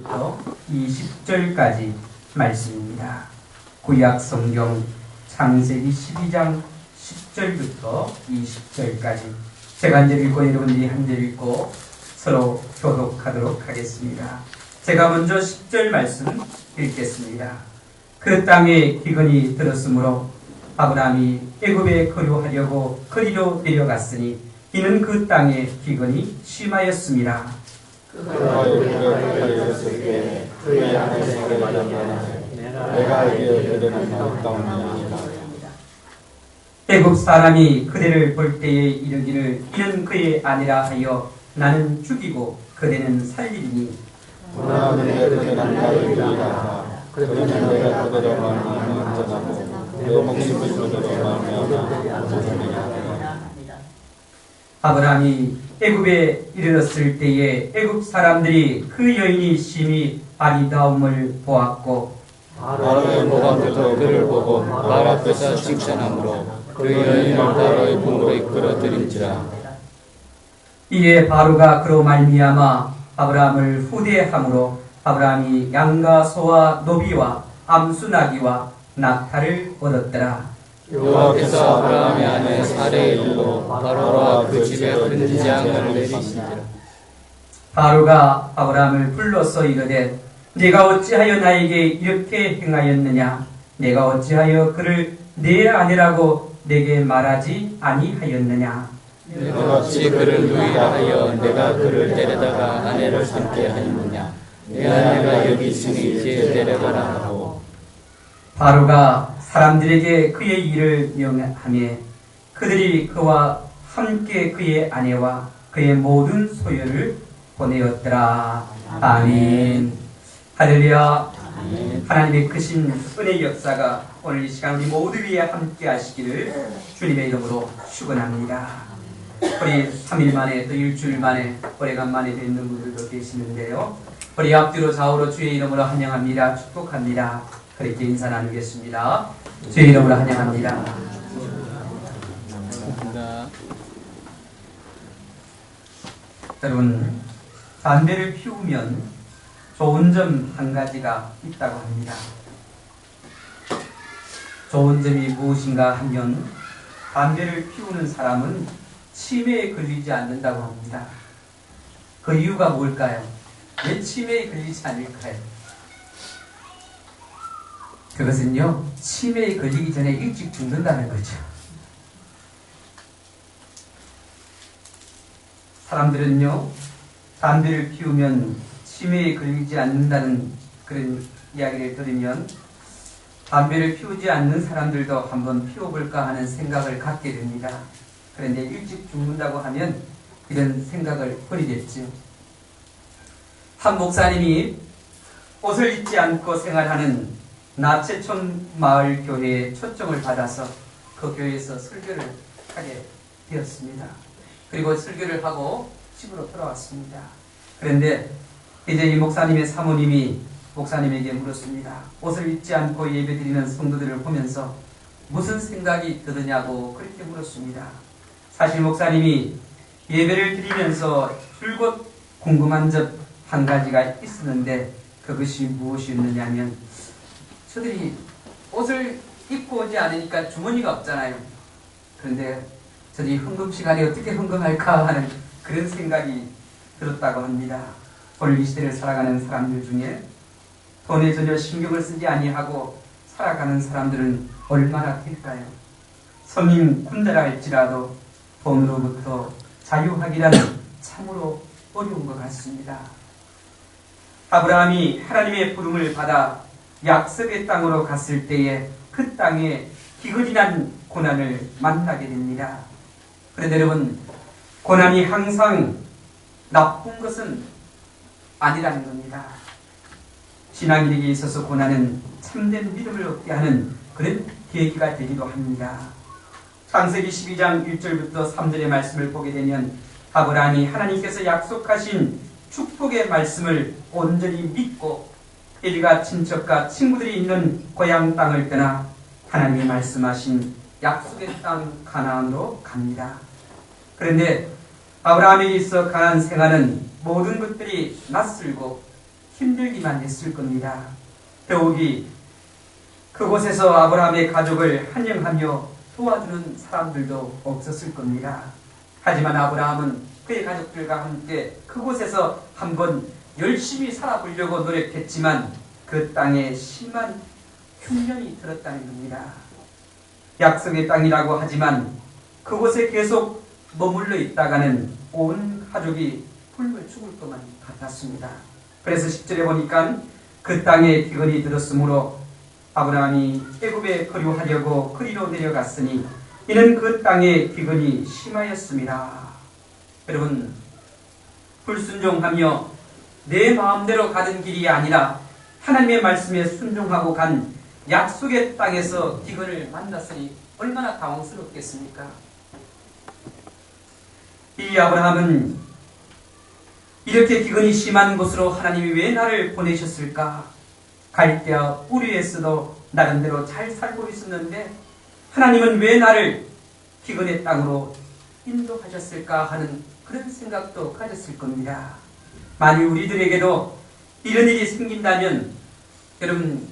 1절부터 20절까지 말씀입니다. 구약 성경 창세기 12장 10절부터 20절까지 제가 한 절 읽고 여러분들이 한 절 읽고 서로 교독하도록 하겠습니다. 제가 먼저 10절 말씀 읽겠습니다. 그 땅에 기근이 들었으므로 아브라함이 애굽에 거류하려고 거리로 내려갔으니 이는 그 땅에 기근이 심하였습니다. 그가 이르기를 달렸을 때 그의 아내에게 말하기를 내가 이에 그대를 낳았다오니이다. 애굽 사람이 그대를 볼 때에 이르기를 이는 그의 아내라 하여 나는 죽이고 그대는 살리리니 그러나 그대를 낳았다오니이다. 그러면 내가 그대를 말미암아 전하고 내 목숨을 그대로 말미암아 살리리라. 아브라함이 애굽에 이르렀을 때에 애굽 사람들이 그 여인이 심히 아리다움을 보았고 바로의 목 앞에서 그를 보고 말 앞에서 칭찬함으로 그 여인을 바로의 궁으로 이끌어 들인지라. 이에 바로가 그로 말미암아 아브라함을 후대함으로 아브라함이 양과 소와 노비와 암수나기와 낙타를 얻었더라. 여호와께서 아브라함의 아내 사레의 일로 바로와 그 집에 큰 재앙을 내리시니라. 바로가 아브라함을 불러서 이르되 네가 어찌하여 나에게 이렇게 행하였느냐? 내가 어찌하여 그를 내 아내라고 내게 말하지 아니하였느냐? 내가 어찌 그를 누이라 하여 내가 그를 데려다가 아내를 삼게 하였느냐? 내 아내가 여기 있으니 이제 데려가라 하고. 바로가 사람들에게 그의 일을 명하며 그들이 그와 함께 그의 아내와 그의 모든 소유를 보내었더라. 아멘. 할렐루야. 하나님의 크신 은혜의 역사가 오늘 이 시간 우리 모두 위에 함께 하시기를 주님의 이름으로 축원합니다. 우리 3일 만에 또 일주일 만에 오래간만에 뵙는 분들도 계시는데요. 우리 앞뒤로 좌우로 주의 이름으로 환영합니다. 축복합니다. 그렇게 인사 나누겠습니다. 주의 이름으로 환영합니다. 여러분, 담배를 피우면 좋은 점 한 가지가 있다고 합니다. 좋은 점이 무엇인가 하면 담배를 피우는 사람은 치매에 걸리지 않는다고 합니다. 그 이유가 뭘까요? 왜 치매에 걸리지 않을까요? 그것은요, 치매에 걸리기 전에 일찍 죽는다는 거죠. 사람들은요, 담배를 피우면 치매에 걸리지 않는다는 그런 이야기를 들으면 담배를 피우지 않는 사람들도 한번 피워볼까 하는 생각을 갖게 됩니다. 그런데 일찍 죽는다고 하면 이런 생각을 버리겠죠. 한 목사님이 옷을 입지 않고 생활하는 나체촌 마을 교회에 초청을 받아서 그 교회에서 설교를 하게 되었습니다. 그리고 설교를 하고 집으로 돌아왔습니다. 그런데 이제 이 목사님의 사모님이 목사님에게 물었습니다. 옷을 입지 않고 예배드리는 성도들을 보면서 무슨 생각이 드느냐고 그렇게 물었습니다. 사실 목사님이 예배를 드리면서 줄곧 궁금한 점 한 가지가 있었는데 그것이 무엇이었느냐 하면 저들이 옷을 입고 오지 않으니까 주머니가 없잖아요. 그런데 저들이 헌금 시간에 어떻게 헌금할까 하는 그런 생각이 들었다고 합니다. 오늘 이 시대를 살아가는 사람들 중에 돈에 전혀 신경을 쓰지 아니하고 살아가는 사람들은 얼마나 될까요? 성인 군대라 할지라도 돈으로부터 자유하기라는 참으로 어려운 것 같습니다. 아브라함이 하나님의 부름을 받아 약속의 땅으로 갔을 때에 그 땅에 기근이 난 고난을 만나게 됩니다. 그런데 여러분, 고난이 항상 나쁜 것은 아니라는 겁니다. 신앙인에게 있어서 고난은 참된 믿음을 얻게 하는 그런 계기가 되기도 합니다. 창세기 12장 1절부터 3절의 말씀을 보게 되면 아브라함이 하나님께서 약속하신 축복의 말씀을 온전히 믿고 일가 친척과 친구들이 있는 고향 땅을 떠나 하나님이 말씀하신 약속의 땅 가나안으로 갑니다. 그런데 아브라함에게 있어 가나안 생활은 모든 것들이 낯설고 힘들기만 했을 겁니다. 더욱이 그곳에서 아브라함의 가족을 환영하며 도와주는 사람들도 없었을 겁니다. 하지만 아브라함은 그의 가족들과 함께 그곳에서 한번 열심히 살아보려고 노력했지만 그 땅에 심한 흉년이 들었다는 겁니다. 약속의 땅이라고 하지만 그곳에 계속 머물러 있다가는 온 가족이 굶어 죽을 것만 같았습니다. 그래서 10절에 보니까 그 땅에 기근이 들었으므로 아브라함이 애굽에 거류하려고 그리로 내려갔으니 이는 그 땅에 기근이 심하였습니다. 여러분, 불순종하며 내 마음대로 가는 길이 아니라 하나님의 말씀에 순종하고 간 약속의 땅에서 기근을 만났으니 얼마나 당황스럽겠습니까? 이 아브라함은 이렇게 기근이 심한 곳으로 하나님이 왜 나를 보내셨을까? 갈대아 우리에서도 나름대로 잘 살고 있었는데 하나님은 왜 나를 기근의 땅으로 인도하셨을까 하는 그런 생각도 가졌을 겁니다. 만일 우리들에게도 이런 일이 생긴다면 여러분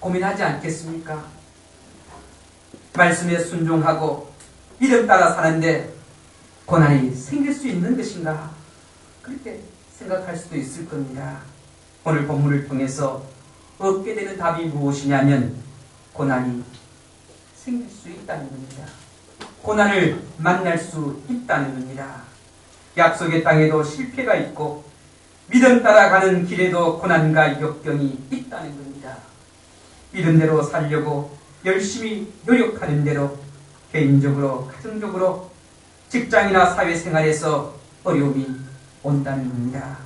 고민하지 않겠습니까? 말씀에 순종하고 믿음 따라 사는데 고난이 생길 수 있는 것인가? 그렇게 생각할 수도 있을 겁니다. 오늘 본문을 통해서 얻게 되는 답이 무엇이냐면 고난이 생길 수 있다는 겁니다. 고난을 만날 수 있다는 겁니다. 약속의 땅에도 실패가 있고 믿음 따라가는 길에도 고난과 역경이 있다는 겁니다. 믿음대로 살려고 열심히 노력하는 대로 개인적으로, 가정적으로, 직장이나 사회생활에서 어려움이 온다는 겁니다.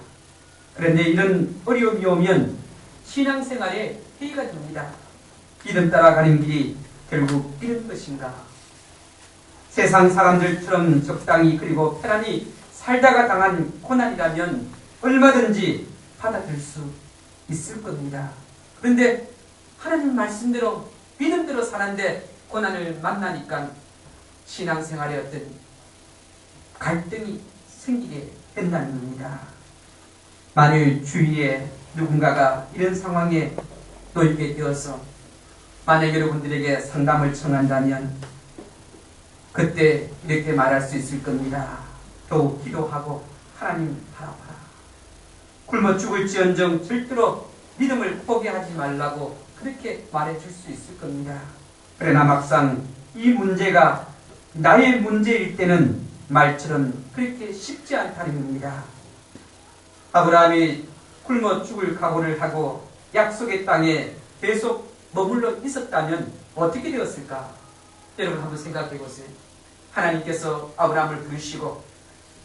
그런데 이런 어려움이 오면 신앙생활에 해이가 됩니다. 믿음 따라가는 길이 결국 이런 것인가? 세상 사람들처럼 적당히 그리고 편안히 살다가 당한 고난이라면 얼마든지 받아들일 수 있을 겁니다. 그런데 하나님 말씀대로 믿음대로 사는데 고난을 만나니까 신앙생활에 어떤 갈등이 생기게 된다는 겁니다. 만일 주위에 누군가가 이런 상황에 놓이게 되어서 만약 여러분들에게 상담을 청한다면 그때 이렇게 말할 수 있을 겁니다. 더욱 기도하고 하나님 바라봐라. 굶어 죽을지언정 절대로 믿음을 포기하지 말라고 그렇게 말해줄 수 있을 겁니다. 그러나 막상 이 문제가 나의 문제일 때는 말처럼 그렇게 쉽지 않다는 겁니다. 아브라함이 굶어 죽을 각오를 하고 약속의 땅에 계속 머물러 있었다면 어떻게 되었을까? 여러분 한번 생각해 보세요. 하나님께서 아브라함을 부르시고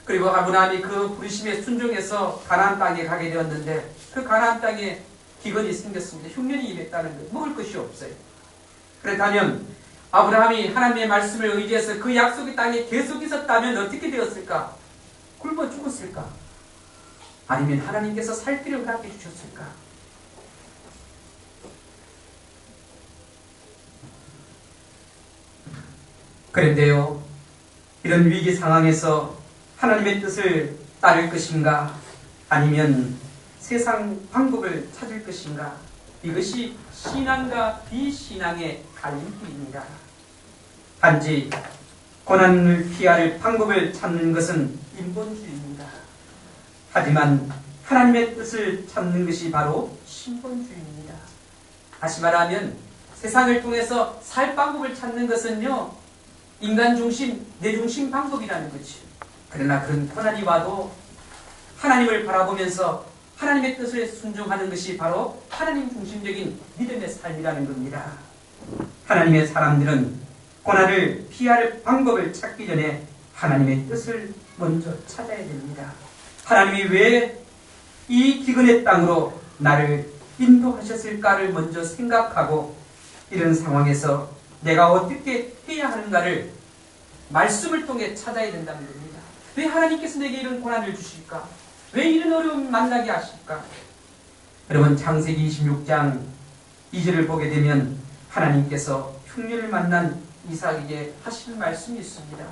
그리고 아브라함이 그 부르심에 순종해서 가나안 땅에 가게 되었는데 그 가나안 땅에 기근이 생겼습니다. 흉년이 임했다는 거예요. 먹을 것이 없어요. 그렇다면 아브라함이 하나님의 말씀을 의지해서 그 약속의 땅에 계속 있었다면 어떻게 되었을까? 굶어 죽었을까? 아니면 하나님께서 살 길을 갖게 주셨을까? 그런데요, 이런 위기 상황에서 하나님의 뜻을 따를 것인가? 아니면 세상 방법을 찾을 것인가? 이것이 신앙과 비신앙의 갈림길입니다. 단지 고난을 피할 방법을 찾는 것은 인본주의입니다. 하지만 하나님의 뜻을 찾는 것이 바로 신본주의입니다. 다시 말하면 세상을 통해서 살 방법을 찾는 것은요, 인간 중심, 내 중심 방법이라는 거죠. 그러나 그런 고난이 와도 하나님을 바라보면서 하나님의 뜻을 순종하는 것이 바로 하나님 중심적인 믿음의 삶이라는 겁니다. 하나님의 사람들은 고난을 피할 방법을 찾기 전에 하나님의 뜻을 먼저 찾아야 됩니다. 하나님이 왜 이 기근의 땅으로 나를 인도하셨을까를 먼저 생각하고 이런 상황에서 내가 어떻게 해야 하는가를 말씀을 통해 찾아야 된다는 겁니다. 왜 하나님께서 내게 이런 고난을 주실까? 왜 이런 어려움을 만나게 하실까? 여러분 창세기 26장 2절을 보게 되면 하나님께서 흉년을 만난 이삭에게 하시는 말씀이 있습니다.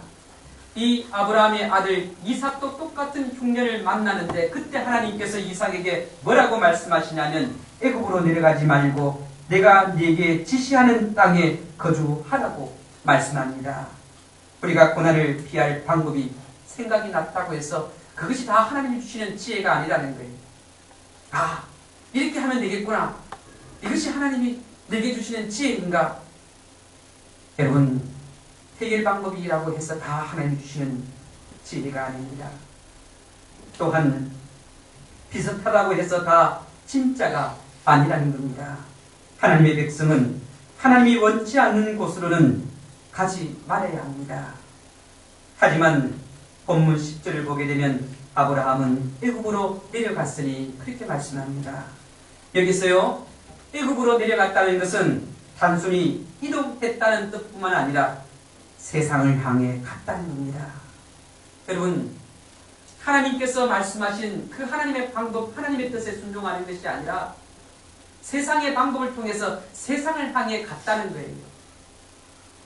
이 아브라함의 아들 이삭도 똑같은 흉년을 만나는데 그때 하나님께서 이삭에게 뭐라고 말씀하시냐면 애굽으로 내려가지 말고 내가 네게 지시하는 땅에 거주하라고 말씀합니다. 우리가 고난을 피할 방법이 생각이 났다고 해서 그것이 다 하나님이 주시는 지혜가 아니라는 거예요. 아, 이렇게 하면 되겠구나. 이것이 하나님이 내게 주시는 지혜인가? 여러분, 해결 방법이라고 해서 다 하나님이 주시는 지혜가 아닙니다. 또한 비슷하다고 해서 다 진짜가 아니라는 겁니다. 하나님의 백성은 하나님이 원치 않는 곳으로는 가지 말아야 합니다. 하지만 본문 10절을 보게 되면 아브라함은 애굽으로 내려갔으니 그렇게 말씀합니다. 여기서요, 애굽으로 내려갔다는 것은 단순히 이동했다는 뜻뿐만 아니라 세상을 향해 갔다는 겁니다. 여러분, 하나님께서 말씀하신 그 하나님의 방법, 하나님의 뜻에 순종하는 것이 아니라 세상의 방법을 통해서 세상을 향해 갔다는 거예요.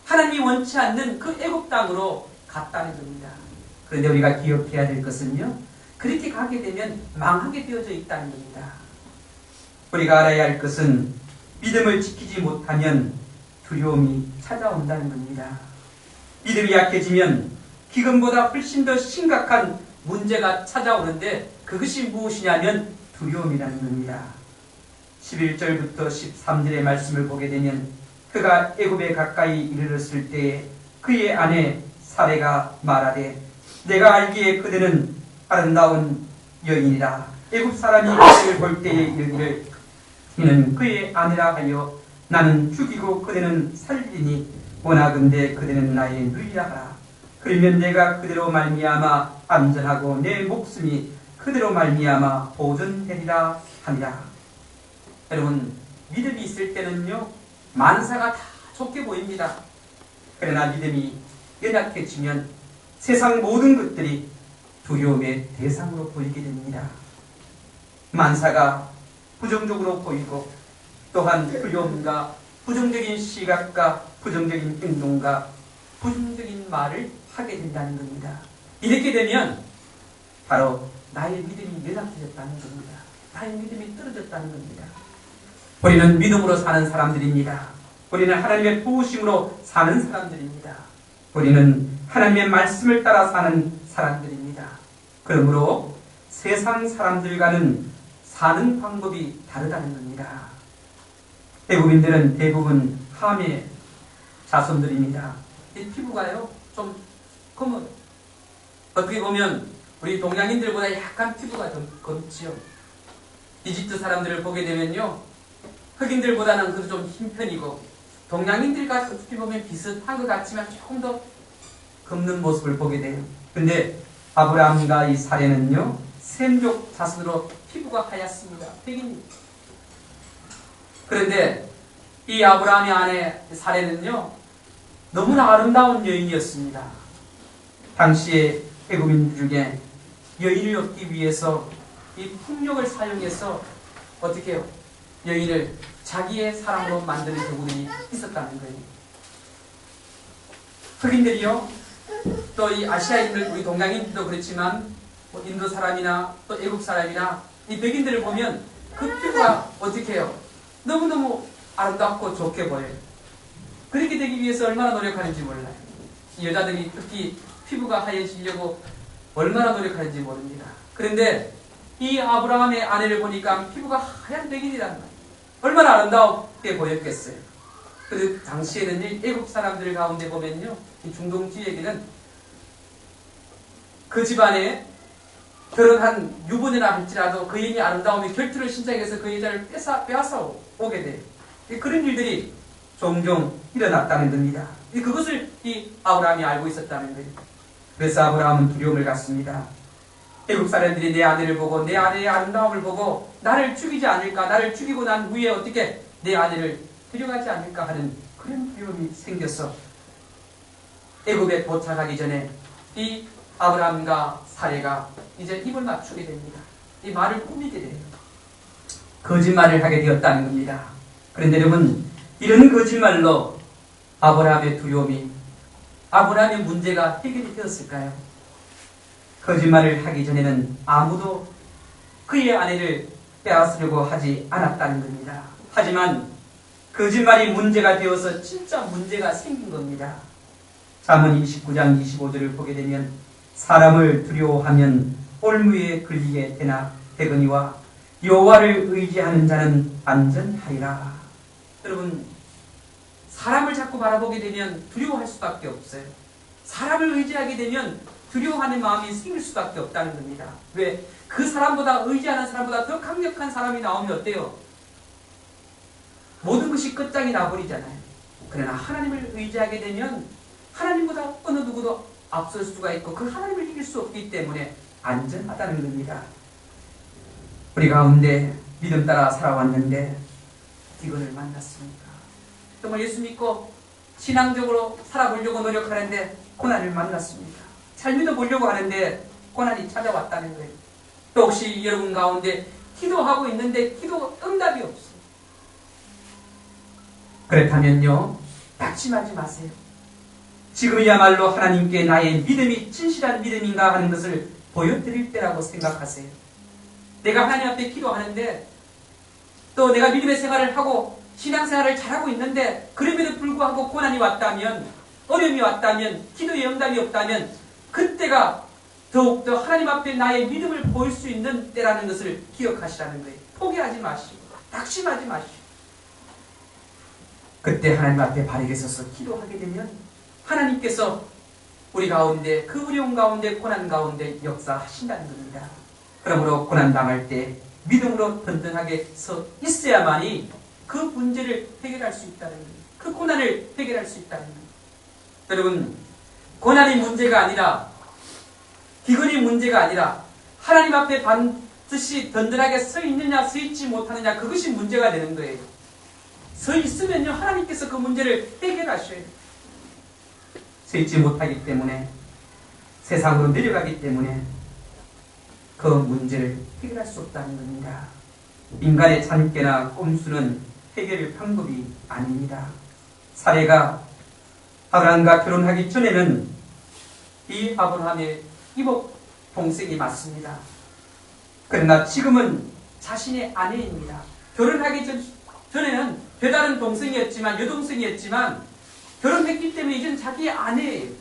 하나님이 원치 않는 그 애굽 땅으로 갔다는 겁니다. 그런데 우리가 기억해야 될 것은요, 그렇게 가게 되면 망하게 되어져 있다는 겁니다. 우리가 알아야 할 것은 믿음을 지키지 못하면 두려움이 찾아온다는 겁니다. 믿음이 약해지면 기근보다 훨씬 더 심각한 문제가 찾아오는데 그것이 무엇이냐면 두려움이라는 겁니다. 11절부터 13절의 말씀을 보게 되면 그가 애굽에 가까이 이르렀을 때에 그의 아내 사레가 말하되 내가 알기에 그대는 아름다운 여인이라 애굽 사람이 그를 볼 때에 이르기를 이는 그의 아내라 하여 나는 죽이고 그대는 살리니 원하건대 그대는 나의 누이라 하라. 그러면 내가 그대로 말미암아 안전하고 내 목숨이 그대로 말미암아 보존되리라 하니라. 여러분, 믿음이 있을 때는요, 만사가 다 좋게 보입니다. 그러나 믿음이 연약해지면 세상 모든 것들이 두려움의 대상으로 보이게 됩니다. 만사가 부정적으로 보이고 또한 두려움과 부정적인 시각과 부정적인 행동과 부정적인 말을 하게 된다는 겁니다. 이렇게 되면 바로 나의 믿음이 연약해졌다는 겁니다. 나의 믿음이 떨어졌다는 겁니다. 우리는 믿음으로 사는 사람들입니다. 우리는 하나님의 도우심으로 사는 사람들입니다. 우리는 하나님의 말씀을 따라 사는 사람들입니다. 그러므로 세상 사람들과는 사는 방법이 다르다는 겁니다. 대부분들은 대부분 함의 자손들입니다. 이 피부가요, 좀 검은, 어떻게 보면 우리 동양인들보다 약간 피부가 더 검지요. 이집트 사람들을 보게 되면요, 흑인들보다는 그래도 좀 흰 편이고 동양인들과 어떻게 보면 비슷한 것 같지만 조금 더 검는 모습을 보게 돼요. 근데 아브라함과 이 사례는요, 셈족 자손으로 피부가 하얗습니다. 흑인입니다. 그런데 이 아브라함의 아내 사례는요, 너무나 아름다운 여인이었습니다. 당시에 애굽인들 중에 여인을 얻기 위해서 이 풍력을 사용해서 어떻게 해요? 여인을 자기의 사랑으로 만드는 경우들이 있었다는 거예요. 흑인들이요, 또 이 아시아인들, 우리 동양인들도 그렇지만 뭐 인도 사람이나 또 애국 사람이나 이 백인들을 보면 그 피부가 어떻게 해요? 너무너무 아름답고 좋게 보여요. 그렇게 되기 위해서 얼마나 노력하는지 몰라요. 이 여자들이 특히 피부가 하얘지려고 얼마나 노력하는지 모릅니다. 그런데 이 아브라함의 아내를 보니까 피부가 하얀 백인이란 말이에요. 얼마나 아름답게 보였겠어요. 그 당시에는 애국 사람들 가운데 보면요, 이 중동 지역에는 그 집안에 결혼한 유부녀라 할지라도 그 여인이 아름다움이 결투를 신청해서 그 여자를 빼앗아 오게 돼요. 그런 일들이 종종 일어났다는 겁니다. 그것을 이 아브라함이 알고 있었다는 거예요. 그래서 아브라함은 두려움을 갖습니다. 애국 사람들이 내 아내를 보고 내 아내의 아름다움을 보고 나를 죽이지 않을까, 나를 죽이고 난 후에 어떻게 내 아내를 데려가지 않을까 하는 그런 두려움이 생겨서 애굽에 도착하기 전에 이 아브라함과 사레가 이제 입을 맞추게 됩니다. 이 말을 꾸미게 돼요. 거짓말을 하게 되었다는 겁니다. 그런데 여러분, 이런 거짓말로 아브라함의 두려움이 아브라함의 문제가 해결이 되었을까요? 거짓말을 하기 전에는 아무도 그의 아내를 빼앗으려고 하지 않았다는 겁니다. 하지만 거짓말이 문제가 되어서 진짜 문제가 생긴 겁니다. 잠언 29장 25절을 보게 되면 사람을 두려워하면 올무에 걸리게 되거니와 여호와를 의지하는 자는 안전하리라. 여러분, 사람을 자꾸 바라보게 되면 두려워할 수밖에 없어요. 사람을 의지하게 되면 두려워하는 마음이 생길 수밖에 없다는 겁니다. 왜? 그 사람보다, 의지하는 사람보다 더 강력한 사람이 나오면 어때요? 모든 것이 끝장이 나버리잖아요. 그러나 하나님을 의지하게 되면 하나님보다 어느 누구도 앞설 수가 있고 그 하나님을 이길 수 없기 때문에 안전하다는 겁니다. 우리 가운데 믿음 따라 살아왔는데 기근을 만났습니까? 정말 예수 믿고 신앙적으로 살아보려고 노력하는데 고난을 만났습니까? 잘 믿어보려고 하는데 고난이 찾아왔다는 거예요. 또 혹시 여러분 가운데 기도하고 있는데 기도 응답이 없어요. 그렇다면요, 낙심하지 마세요. 지금이야말로 하나님께 나의 믿음이 진실한 믿음인가 하는 것을 보여드릴 때라고 생각하세요. 내가 하나님 앞에 기도하는데 또 내가 믿음의 생활을 하고 신앙생활을 잘하고 있는데 그럼에도 불구하고 고난이 왔다면, 어려움이 왔다면, 기도의 응답이 없다면 그때가 더욱더 하나님 앞에 나의 믿음을 보일 수 있는 때라는 것을 기억하시라는 거예요. 포기하지 마시고 낙심하지 마시고 그때 하나님 앞에 바르게 서서 기도하게 되면 하나님께서 우리 가운데, 그 어려움 가운데, 고난 가운데 역사하신다는 겁니다. 그러므로 고난 당할 때 믿음으로 든든하게 서 있어야만이 그 문제를 해결할 수 있다는 거예요. 그 고난을 해결할 수 있다는 거예요. 여러분, 고난이 문제가 아니라, 기근이 문제가 아니라 하나님 앞에 반드시 든든하게 서 있느냐 서 있지 못하느냐, 그것이 문제가 되는 거예요. 서 있으면요, 하나님께서 그 문제를 해결하셔야 돼요. 서 있지 못하기 때문에, 세상으로 내려가기 때문에 그 문제를 해결할 수 없다는 겁니다. 인간의 잔꾀나 꼼수는 해결의 방법이 아닙니다. 사례가 아브라함과 결혼하기 전에는 이 아브라함의 이복 동생이 맞습니다. 그러나 지금은 자신의 아내입니다. 결혼하기 전에는 배다른 동생이었지만, 여동생이었지만 결혼했기 때문에 이제는 자기의 아내예요.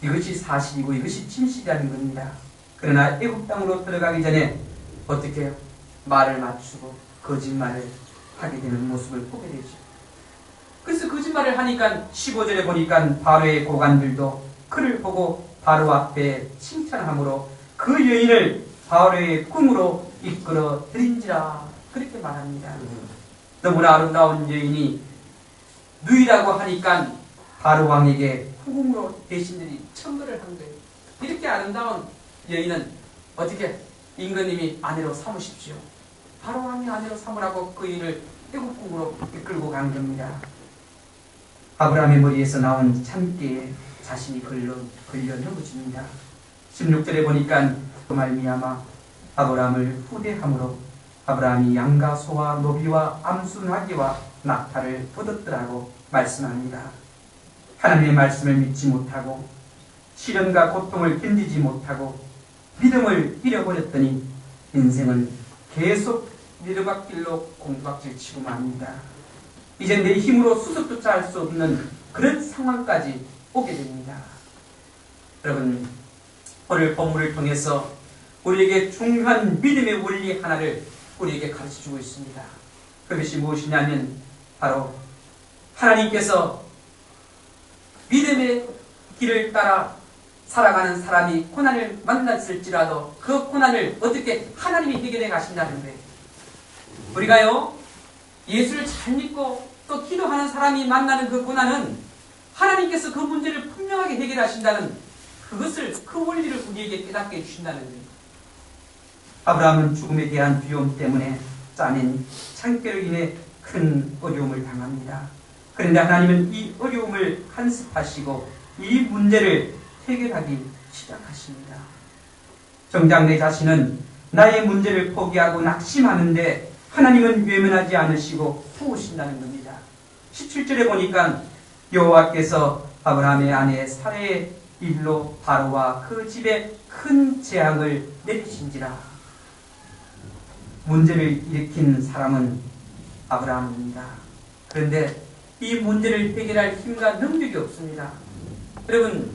이것이 사실이고 이것이 진실이라는 겁니다. 그러나 애굽 땅으로 들어가기 전에 어떻게 해요? 말을 맞추고 거짓말을 하게 되는 모습을 보게 되죠. 그래서 거짓말을 하니까 15절에 보니까 바로의 고관들도 그를 보고 바로 앞에 칭찬함으로 그 여인을 바로의 꿈으로 이끌어 드린지라, 그렇게 말합니다. 너무나 아름다운 여인이 누이라고 하니까 바로 왕에게 후궁으로 대신들이 청거를 한 거예요. 이렇게 아름다운 여인은 어떻게 임금님이 아내로 삼으십시오. 바로 왕이 아내로 삼으라고 그 여인을 애국궁으로 이끌고 간 겁니다. 아브라함의 머리에서 나온 참깨에 자신이 걸려 넘어집니다. 16절에 보니까 그 말미암아 아브라함을 후대함으로 아브라함이 양과 소와 노비와 암수 나귀와 낙타를 얻었더라고 말씀합니다. 하나님의 말씀을 믿지 못하고 시련과 고통을 견디지 못하고 믿음을 잃어버렸더니 인생은 계속 내리막길로 공박질 치고 맙니다. 이제 내 힘으로 수습조차 할 수 없는 그런 상황까지 오게 됩니다. 여러분, 오늘 본문을 통해서 우리에게 중요한 믿음의 원리 하나를 우리에게 가르쳐주고 있습니다. 그것이 무엇이냐면 바로 하나님께서 믿음의 길을 따라 살아가는 사람이 고난을 만났을지라도 그 고난을 어떻게 하나님이 해결해 가신다는 거예요. 우리가요, 예수를 잘 믿고 또 기도하는 사람이 만나는 그 고난은 하나님께서 그 문제를 분명하게 해결하신다는 그것을, 그 원리를 우리에게 깨닫게 해주신다는 거예요. 아브라함은 죽음에 대한 두려움 때문에 짜낸 창깨로 인해 큰 어려움을 당합니다. 그런데 하나님은 이 어려움을 간섭하시고 이 문제를 해결하기 시작하십니다. 정작 내 자신은 나의 문제를 포기하고 낙심하는데 하나님은 외면하지 않으시고 도우신다는 겁니다. 17절에 보니까 여호와께서 아브라함의 아내 사라의 일로 바로와 그 집에 큰 재앙을 내리신지라. 문제를 일으킨 사람은 아브라함입니다. 그런데 이 문제를 해결할 힘과 능력이 없습니다. 여러분,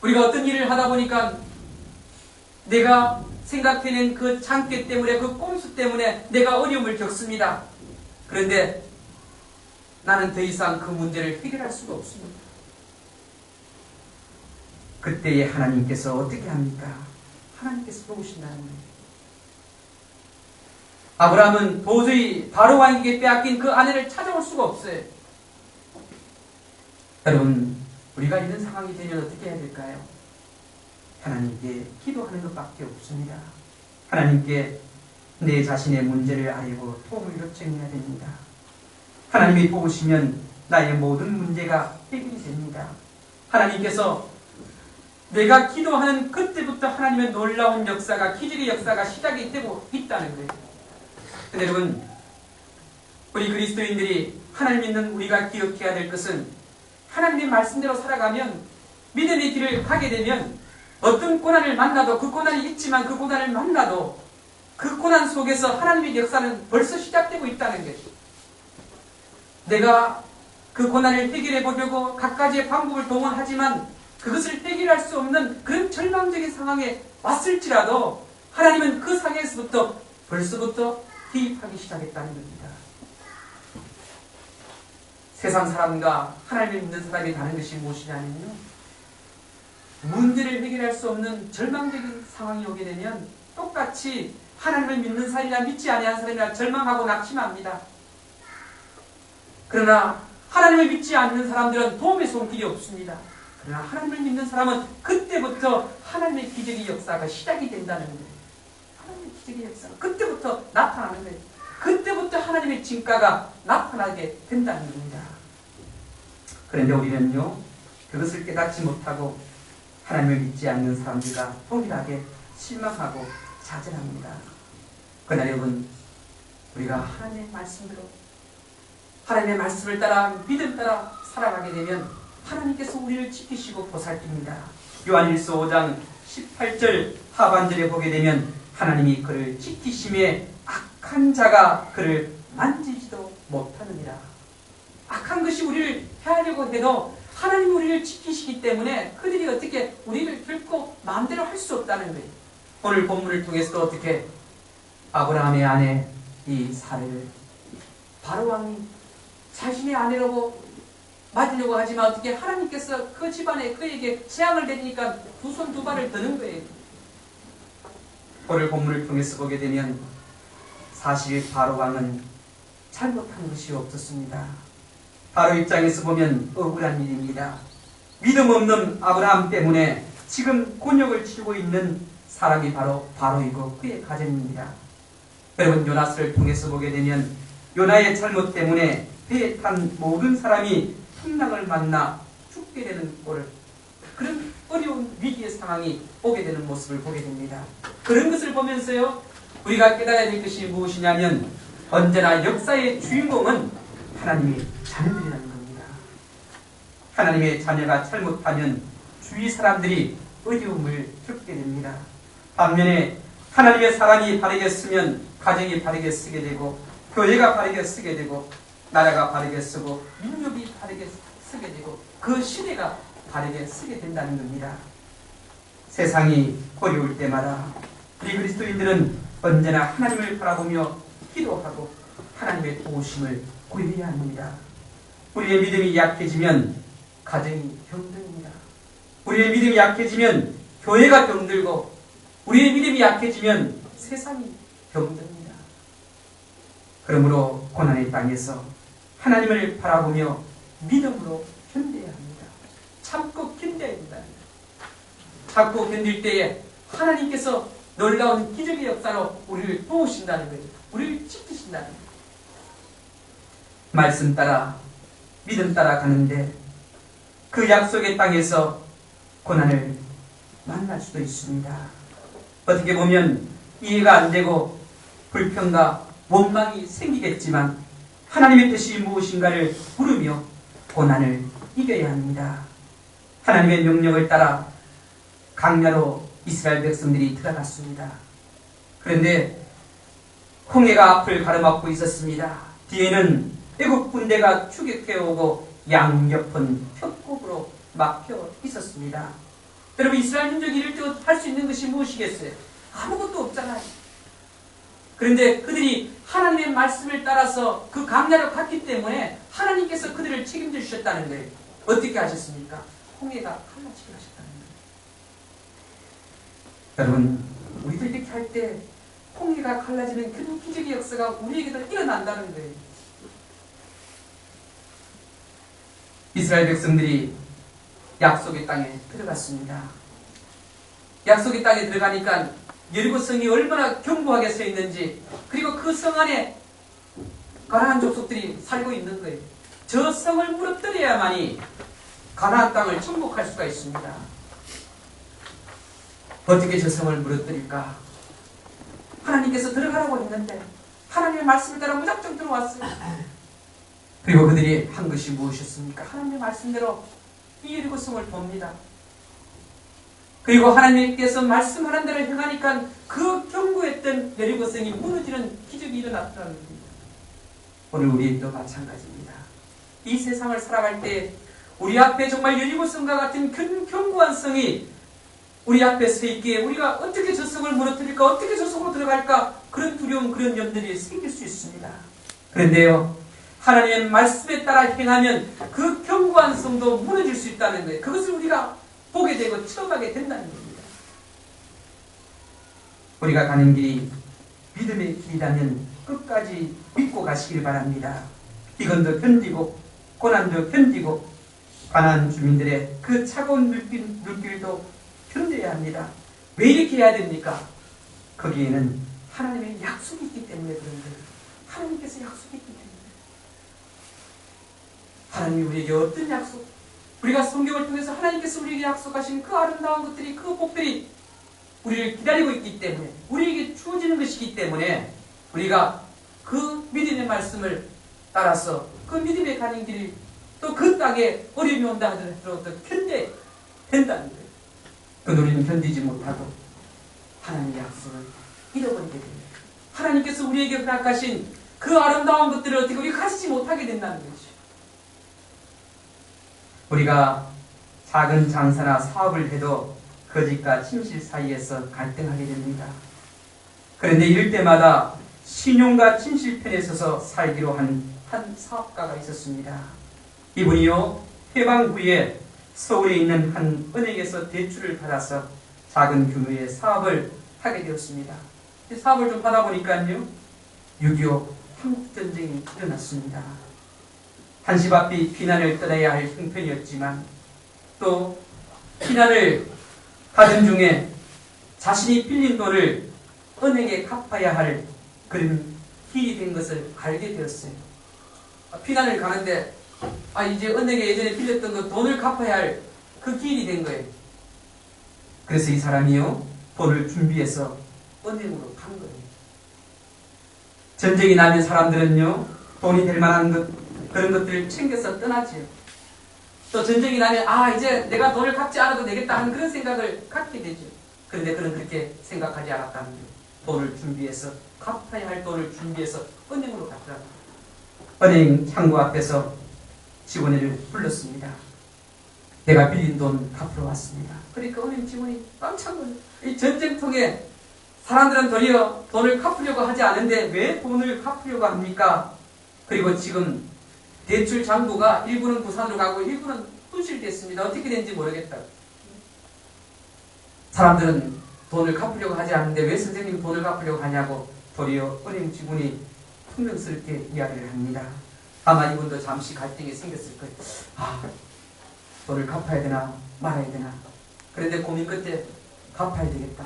우리가 어떤 일을 하다 보니까 내가 생각해낸 그 장깨 때문에, 그 꼼수 때문에 내가 어려움을 겪습니다. 그런데 나는 더 이상 그 문제를 해결할 수가 없습니다. 그때에 하나님께서 어떻게 합니까? 하나님께서 도우신다는 거예요. 아브라함은 도저히 바로 왕에게 빼앗긴 그 아내를 찾아올 수가 없어요. 여러분, 우리가 이런 상황이 되면 어떻게 해야 될까요? 하나님께 기도하는 것밖에 없습니다. 하나님께 내 자신의 문제를 알고 도움을 요청해야 됩니다. 하나님이 도우시면 나의 모든 문제가 해결이 됩니다. 하나님께서 내가 기도하는 그때부터 하나님의 놀라운 역사가, 기적의 역사가 시작이 되고 있다는 거예요. 근데 여러분, 우리 그리스도인들이 하나님 믿는 우리가 기억해야 될 것은 하나님의 말씀대로 살아가면, 믿음의 길을 가게 되면 어떤 고난을 만나도, 그 고난이 있지만 그 고난을 만나도 그 고난 속에서 하나님의 역사는 벌써 시작되고 있다는 것이죠. 내가 그 고난을 해결해 보려고 갖가지의 방법을 동원하지만 그것을 해결할 수 없는 그런 절망적인 상황에 왔을지라도 하나님은 그 상황에서부터 벌써부터 개입하기 시작했다는 겁니다. 세상 사람과 하나님을 믿는 사람이 다른 것이 무엇이냐면요, 문제를 해결할 수 없는 절망적인 상황이 오게 되면 똑같이 하나님을 믿는 사람이나 믿지 아니한 사람이나 절망하고 낙심합니다. 그러나 하나님을 믿지 않는 사람들은 도움의 손길이 없습니다. 그러나 하나님을 믿는 사람은 그때부터 하나님의 기적의 역사가 시작이 된다는 거예요. 하나님의 기적의 역사가 그때부터 나타나는 거예요. 그때부터 하나님의 진가가 나타나게 된다는 겁니다. 그런데 우리는요, 그것을 깨닫지 못하고 하나님을 믿지 않는 사람들과 동일하게 실망하고 좌절합니다. 그러나 여러분, 우리가 하나님의 말씀대로, 하나님의 말씀을 따라 믿음 따라 살아가게 되면 하나님께서 우리를 지키시고 보살핍니다. 요한일서 5장 18절 하반절에 보게 되면 하나님이 그를 지키심에 악한 자가 그를 만지지도 못하느니라. 악한 것이 우리를 해하려고 해도 하나님이 우리를 지키시기 때문에 그들이 어떻게 우리를 결코 마음대로 할 수 없다는 거예요. 오늘 본문을 통해서도 어떻게 아브라함의 아내 이 사례를 바로 왕이 자신의 아내라고 맞으려고 하지만 어떻게 하나님께서 그 집안에 그에게 재앙을 내리니까 두 손 두 발을 드는 거예요. 오늘 본문을 통해서 보게 되면 사실 바로 왕은 잘못한 것이 없었습니다. 바로 입장에서 보면 억울한 일입니다. 믿음 없는 아브라함 때문에 지금 곤욕을 치르고 있는 사람이 바로 바로이고 그의 가정입니다. 여러분, 요나스를 통해서 보게 되면 요나의 잘못 때문에 배에 탄 모든 사람이 풍랑을 만나 죽게 되는 꼴을, 그런 어려운 위기의 상황이 오게 되는 모습을 보게 됩니다. 그런 것을 보면서요, 우리가 깨달아야 될 것이 무엇이냐면 언제나 역사의 주인공은 하나님의 자녀들이라는 겁니다. 하나님의 자녀가 잘못하면 주위 사람들이 어려움을 겪게 됩니다. 반면에 하나님의 사람이 바르게 쓰면 가정이 바르게 쓰게 되고, 교회가 바르게 쓰게 되고, 나라가 바르게 쓰고, 민족이 바르게 쓰게 되고, 그 시대가 바르게 쓰게 된다는 겁니다. 세상이 어려울 때마다 우리 그리스도인들은 언제나 하나님을 바라보며 기도하고 하나님의 도우심을 구해야 합니다. 우리의 믿음이 약해지면 가정이 병듭니다. 우리의 믿음이 약해지면 교회가 병들고, 우리의 믿음이 약해지면 세상이 병듭니다. 그러므로 고난의 땅에서 하나님을 바라보며 믿음으로 견뎌야 합니다. 참고 견뎌야 된다. 참고 견딜 때에 하나님께서 놀라운 기적의 역사로 우리를 도우신다는 거예요. 우리를 지키신다는 거예요. 말씀 따라 믿음 따라 가는데 그 약속의 땅에서 고난을 만날 수도 있습니다. 어떻게 보면 이해가 안 되고 불평과 원망이 생기겠지만 하나님의 뜻이 무엇인가를 물으며 고난을 이겨야 합니다. 하나님의 명령을 따라 강야로 이스라엘 백성들이 들어갔습니다. 그런데 홍해가 앞을 가로막고 있었습니다. 뒤에는 애국 군대가 추격해오고 양옆은 협곡으로 막혀 있었습니다. 여러분, 이스라엘 민족이 이럴 때 할 수 있는 것이 무엇이겠어요? 아무것도 없잖아요. 그런데 그들이 하나님의 말씀을 따라서 그 강야로 갔기 때문에 하나님께서 그들을 책임져 주셨다는 거예요. 어떻게 하셨습니까? 홍해가 갈라지게 하셨다는 거예요. 여러분, 우리도 이렇게 할 때 홍해가 갈라지는 그런 기적의 역사가 우리에게도 일어난다는 거예요. 이스라엘 백성들이 약속의 땅에 들어갔습니다. 약속의 땅에 들어가니까 여리고 성이 얼마나 견고하게 서 있는지, 그리고 그 성 안에 가나안 족속들이 살고 있는 거예요. 저 성을 무너뜨려야만이 가나안 땅을 정복할 수가 있습니다. 어떻게 저 성을 무너뜨릴까? 하나님께서 들어가라고 했는데 하나님의 말씀을 따라 무작정 들어왔어요. 그리고 그들이 한 것이 무엇이었습니까? 하나님의 말씀대로 이 여리고 성을 돕니다. 그리고 하나님께서 말씀하는 대로 행하니까 그 견고했던 여리고 성이 무너지는 기적이 일어났다는 겁니다. 오늘 우리도 마찬가지입니다. 이 세상을 살아갈 때 우리 앞에 정말 여리고 성과 같은 견고한 성이 우리 앞에 서 있기에 우리가 어떻게 저 성을 무너뜨릴까, 어떻게 저 성으로 들어갈까, 그런 두려움, 그런 염려들이 생길 수 있습니다. 그런데요, 하나님의 말씀에 따라 행하면 그 견고한 성도 무너질 수 있다는 거예요. 그것을 우리가 보게 되고 체험하게 된다는 겁니다. 우리가 가는 길이 믿음의 길이라면 끝까지 믿고 가시길 바랍니다. 비건도 견디고 고난도 견디고 가난한 주민들의 그 차가운 눈길도 견뎌야 합니다. 왜 이렇게 해야 됩니까? 거기에는 하나님의 약속이 있기 때문에 그런 거예요. 하나님께서 약속이 있기 때문에. 하나님이 우리에게 어떤 약속? 우리가 성경을 통해서 하나님께서 우리에게 약속하신 그 아름다운 것들이, 그 복들이 우리를 기다리고 있기 때문에, 우리에게 주어지는 것이기 때문에 우리가 그 믿음의 말씀을 따라서 그 믿음의 가는 길, 또 그 땅에 어려움이 온다 하더라도 견뎌야 된다는 거예요. 그런데 우리는 견디지 못하고 하나님의 약속을 잃어버리게 됩니다. 하나님께서 우리에게 허락하신 그 아름다운 것들을 어떻게 우리가 가지지 못하게 된다는 거죠. 우리가 작은 장사나 사업을 해도 거짓과 진실 사이에서 갈등하게 됩니다. 그런데 이럴 때마다 신용과 진실 편에 서서 살기로 한 사업가가 있었습니다. 이분이요, 해방 후에 서울에 있는 한 은행에서 대출을 받아서 작은 규모의 사업을 하게 되었습니다. 이 사업을 좀 하다 보니까요, 6.25 한국전쟁이 일어났습니다. 한시바삐 피난을 떠나야 할 형편이었지만 또 피난을 가던 중에 자신이 빌린 돈을 은행에 갚아야 할 그런 길이 된 것을 알게 되었어요. 피난을 가는데 이제 은행에 예전에 빌렸던 그 돈을 갚아야 할 그 길이 된 거예요. 그래서 이 사람이요, 돈을 준비해서 은행으로 간 거예요. 전쟁이 나면 사람들은요, 돈이 될 만한 그런 것들을 챙겨서 떠나지요. 또 전쟁이 나면 이제 내가 돈을 갚지 않아도 되겠다 하는 그런 생각을 갖게 되죠. 그런데 그는 그렇게 생각하지 않았다는 거예요. 돈을 준비해서, 갚아야 할 돈을 준비해서 은행으로 갔더라고요. 은행 창구 앞에서 직원을 불렀습니다. 내가 빌린 돈 갚으러 왔습니다. 그러니까 은행 직원이 깜짝 놀라요. 이 전쟁통에 사람들은 도리어 돈을 갚으려고 하지 않은데 왜 돈을 갚으려고 합니까? 그리고 지금 대출 잔고가 일부는 부산으로 가고 일부는 분실됐습니다. 어떻게 된지 모르겠다. 사람들은 돈을 갚으려고 하지 않는데 왜 선생님 돈을 갚으려고 하냐고 도리어 은행 직원이 퉁명스럽게 이야기를 합니다. 아마 이분도 잠시 갈등이 생겼을 거예요. 돈을 갚아야 되나 말아야 되나. 그런데 고민 끝에 갚아야 되겠다.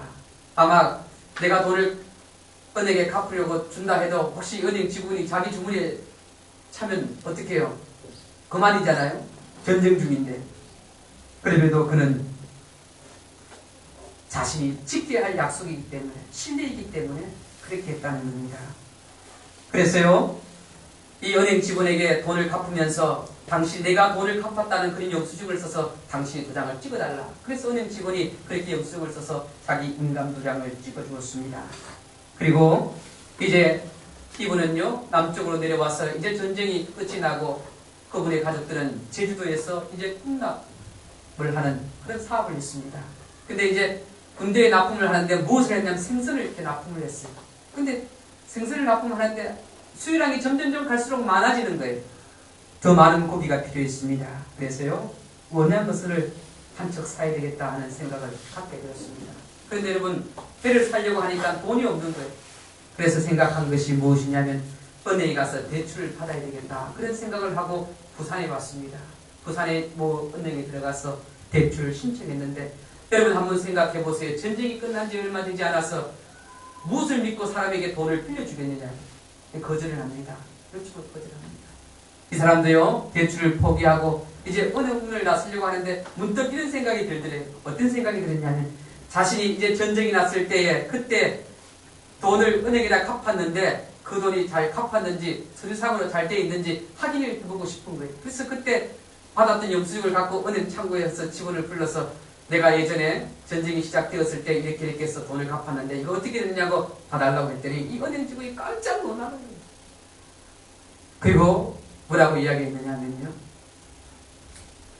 아마 내가 돈을 은행에 갚으려고 준다 해도 혹시 은행 직원이 자기 주머니에 차면 어떻게 해요? 그만이잖아요. 전쟁 중인데. 그럼에도 그는 자신이 지켜야 할 약속이기 때문에, 신뢰이기 때문에 그렇게 했다는 겁니다. 그래서요, 이 은행 직원에게 돈을 갚으면서 당신 내가 돈을 갚았다는 그런 영수증을 써서 당신의 도장을 찍어달라. 그래서 은행 직원이 그렇게 영수증을 써서 자기 인감 도장을 찍어주었습니다. 그리고 이제 이분은요 남쪽으로 내려와서 이제 전쟁이 끝이 나고 그분의 가족들은 제주도에서 이제 군납을 하는 그런 사업을 했습니다. 근데 이제 군대에 납품을 하는데 무엇을 했냐면 생선을 이렇게 납품을 했어요. 근데 생선을 납품하는데 수요량이 점점점 갈수록 많아지는 거예요. 더 많은 고기가 필요했습니다. 그래서요 원양 것을 한 척 사야 되겠다 하는 생각을 갖게 되었습니다. 그런데 여러분 배를 살려고 하니까 돈이 없는 거예요. 그래서 생각한 것이 무엇이냐면 은행에 가서 대출을 받아야 되겠다 그런 생각을 하고 부산에 왔습니다. 부산에 은행에 들어가서 대출을 신청했는데 여러분 한번 생각해 보세요. 전쟁이 끝난 지 얼마 되지 않아서 무엇을 믿고 사람에게 돈을 빌려주겠느냐. 거절을 합니다. 그렇죠. 거절합니다. 이 사람도요 대출을 포기하고 이제 은행을 나서려고 하는데 문득 이런 생각이 들더래요. 어떤 생각이 들었냐면 자신이 이제 전쟁이 났을 때에 그때 돈을 은행에다 갚았는데 그 돈이 잘 갚았는지 서류상으로 잘 돼 있는지 확인을 해보고 싶은 거예요. 그래서 그때 받았던 영수증을 갖고 은행 창구에서 직원을 불러서 내가 예전에 전쟁이 시작되었을 때 이렇게 해서 돈을 갚았는데 이거 어떻게 됐냐고 봐달라고 했더니 이 은행 직원이 깜짝 놀라는 거예요. 그리고 뭐라고 이야기했느냐면요.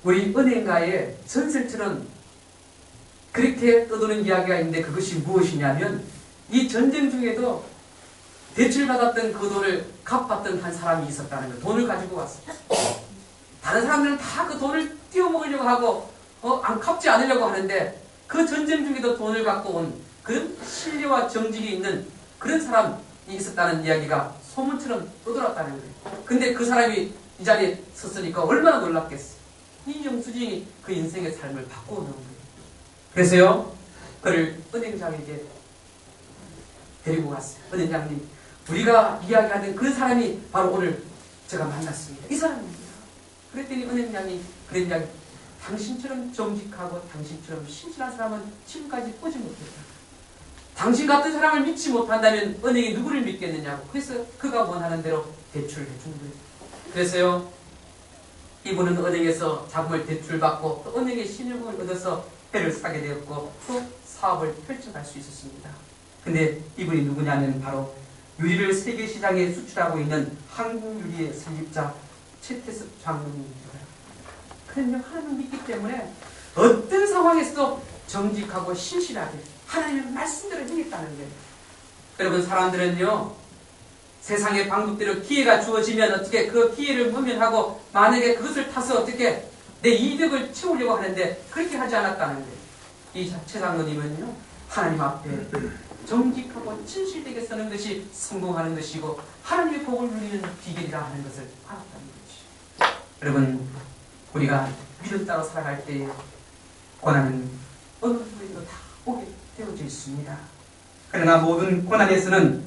우리 은행가에 전설처럼 그렇게 떠도는 이야기가 있는데 그것이 무엇이냐면 이 전쟁 중에도 대출받았던 그 돈을 갚았던 한 사람이 있었다는 거예요. 돈을 가지고 왔어요. 다른 사람들은 다 그 돈을 띄워먹으려고 하고 안 갚지 않으려고 하는데 그 전쟁 중에도 돈을 갖고 온 그런 신뢰와 정직이 있는 그런 사람이 있었다는 이야기가 소문처럼 떠돌았다는 거예요. 근데 그 사람이 이 자리에 섰으니까 얼마나 놀랍겠어요. 이 영수증이 그 인생의 삶을 바꿔놓은 거예요. 그래서요 그를 은행장에게 데리고 갔어요. 은행장님 우리가 이야기하던 그 사람이 바로 오늘 제가 만났습니다. 이 사람입니다. 그랬더니 은행장이 당신처럼 정직하고 당신처럼 신실한 사람은 지금까지 보지 못했다. 당신 같은 사람을 믿지 못한다면 은행이 누구를 믿겠느냐고. 그래서 그가 원하는 대로 대출을 해준 거예요. 그래서요 이분은 은행에서 자금을 대출받고 또 은행의 신용을 얻어서 배를 사게 되었고 또 사업을 펼쳐갈 수 있었습니다. 근데 이분이 누구냐면 바로 유리를 세계 시장에 수출하고 있는 한국 유리의 설립자 최태섭 장로님입니다. 그런데 하나님을 믿기 때문에 어떤 상황에서도 정직하고 신실하게 하나님의 말씀대로 행했다는 거예요. 여러분 사람들은요 세상의 방법대로 기회가 주어지면 어떻게 그 기회를 모면하고 만약에 그것을 타서 어떻게 내 이득을 채우려고 하는데 그렇게 하지 않았다는 거예요. 이 최 장로님은요 하나님 앞에 정직하고 진실되게 쓰는 것이 성공하는 것이고 하나님의 복을 누리는 비결이라 하는 것을 알았다는 것이죠. 여러분 우리가 믿음 따라 살아갈 때에 고난은 어느 누구에도 다 오게 되어져 있습니다. 그러나 모든 고난에서는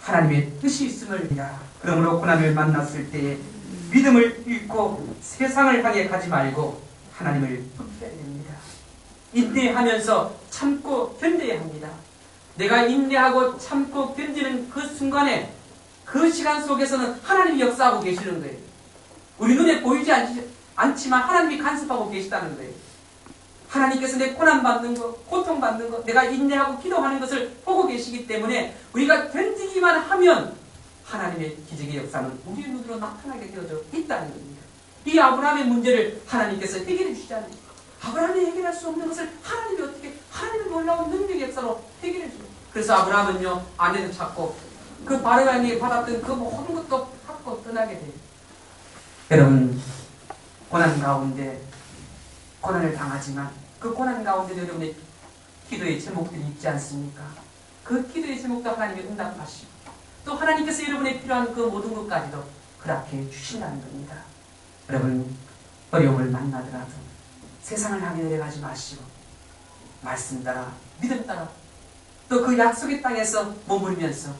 하나님의 뜻이 있음을 믿라. 그러므로 고난을 만났을 때에 믿음을 잃고 세상을 향해 가지 말고 하나님을 붙여야 됩니다. 인내하면서 참고 견뎌야 합니다. 내가 인내하고 참고 견디는 그 순간에 그 시간 속에서는 하나님이 역사하고 계시는 거예요. 우리 눈에 보이지 않지만 하나님이 간섭하고 계시다는 거예요. 하나님께서 내 고난받는 거, 고통받는 거, 내가 인내하고 기도하는 것을 보고 계시기 때문에 우리가 견디기만 하면 하나님의 기적의 역사는 우리 눈으로 나타나게 되어져 있다는 겁니다. 이 아브라함의 문제를 하나님께서 해결해 주시잖아요. 아브라함이 해결할 수 없는 것을 하나님이 어떻게 하나님의 놀라운 능력의 역사로 해결해 줘요. 그래서 아브라함은요 아내도 찾고 그 바로왕이 받았던 그 모든 것도 갖고 떠나게 돼요. 여러분 고난 가운데 고난을 당하지만 그 고난 가운데도 여러분의 기도의 제목들이 있지 않습니까? 그 기도의 제목도 하나님이 응답하시고 또 하나님께서 여러분의 필요한 그 모든 것까지도 허락해 주신다는 겁니다. 여러분 어려움을 만나더라도 세상을 향해 내려가지 마시고 말씀 따라 믿음 따라 또 그 약속의 땅에서 머물면서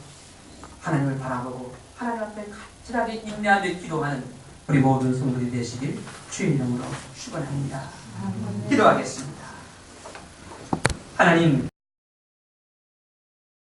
하나님을 바라보고 하나님 앞에 간절하게 인내하며 기도하는 우리 모든 성도들이 되시길 주의 이름으로 축원합니다. 기도하겠습니다. 하나님